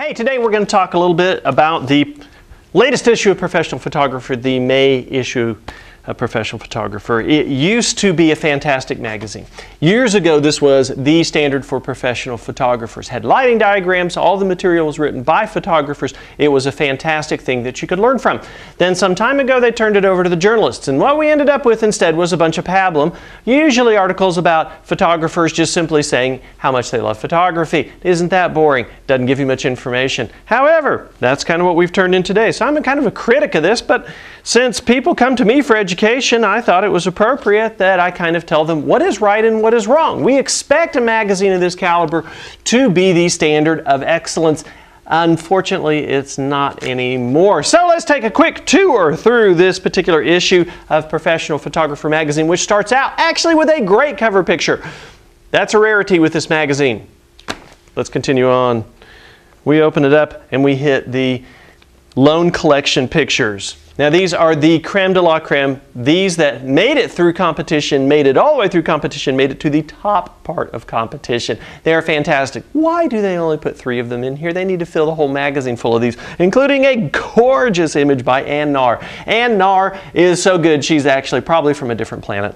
Hey, today we're going to talk a little bit about the latest issue of Professional Photographer, the May issue of Professional Photographer. It used to be a fantastic magazine. Years ago, this was the standard for professional photographers. Had lighting diagrams, all the material was written by photographers. It was a fantastic thing that you could learn from. Then some time ago, they turned it over to the journalists, and what we ended up with instead was a bunch of pablum, usually articles about photographers just simply saying how much they love photography. Isn't that boring? Doesn't give you much information. However, that's kind of what we've turned in today. So I'm kind of a critic of this, but since people come to me for education, I thought it was appropriate that I kind of tell them what is right and what is wrong. We expect a magazine of this caliber to be the standard of excellence. Unfortunately, it's not anymore. So let's take a quick tour through this particular issue of Professional Photographer magazine, which starts out actually with a great cover picture. That's a rarity with this magazine. Let's continue on. We open it up and we hit the Loan Collection pictures. Now these are the creme de la creme, these that made it through competition, made it all the way through competition, made it to the top part of competition. They are fantastic. Why do they only put 3 of them in here? They need to fill the whole magazine full of these, including a gorgeous image by Ann Nahr. Ann Nahr is so good, she's actually probably from a different planet.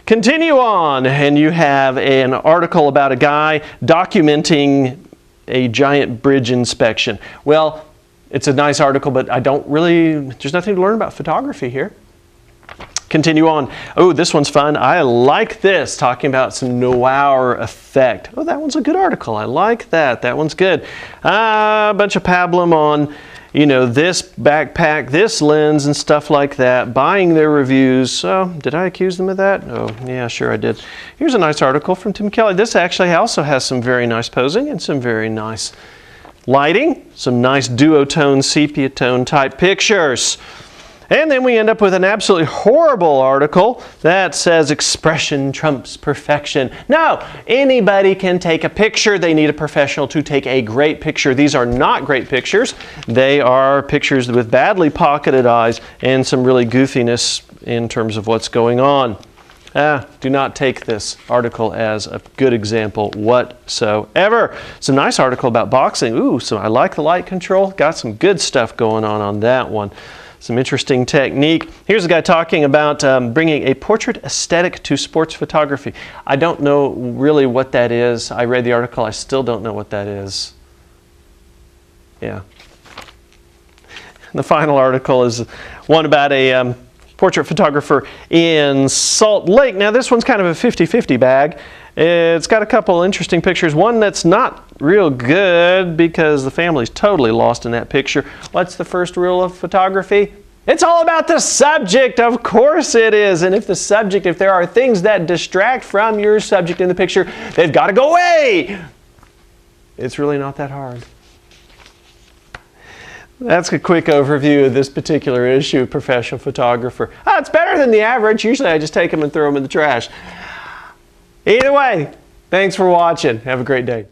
Continue on, and you have an article about a guy documenting a giant bridge inspection. Well, it's a nice article, but there's nothing to learn about photography here. Continue on. Oh, this one's fun. I like this, talking about some noir effect. Oh, that one's a good article. I like that. That one's good. A bunch of pablum on, you know, this backpack, this lens, and stuff like that. Buying their reviews. Oh, did I accuse them of that? Oh, yeah, sure I did. Here's a nice article from Tim Kelly. This actually also has some very nice posing and some very nice lighting, some nice duotone, sepia tone type pictures. And then we end up with an absolutely horrible article that says expression trumps perfection. No, anybody can take a picture. They need a professional to take a great picture. These are not great pictures. They are pictures with badly pocketed eyes and some really goofiness in terms of what's going on. Do not take this article as a good example whatsoever. It's a nice article about boxing. Ooh, so I like the light control. Got some good stuff going on that one. Some interesting technique. Here's a guy talking about bringing a portrait aesthetic to sports photography. I don't know really what that is. I read the article. I still don't know what that is. Yeah. The final article is one about a portrait photographer in Salt Lake. Now this one's kind of a 50-50 bag. It's got a couple interesting pictures. One that's not real good because the family's totally lost in that picture. What's the first rule of photography? It's all about the subject. Of course it is. And if there are things that distract from your subject in the picture, they've got to go away. It's really not that hard. That's a quick overview of this particular issue of Professional Photographer. Oh, it's better than the average. Usually I just take them and throw them in the trash. Either way, thanks for watching. Have a great day.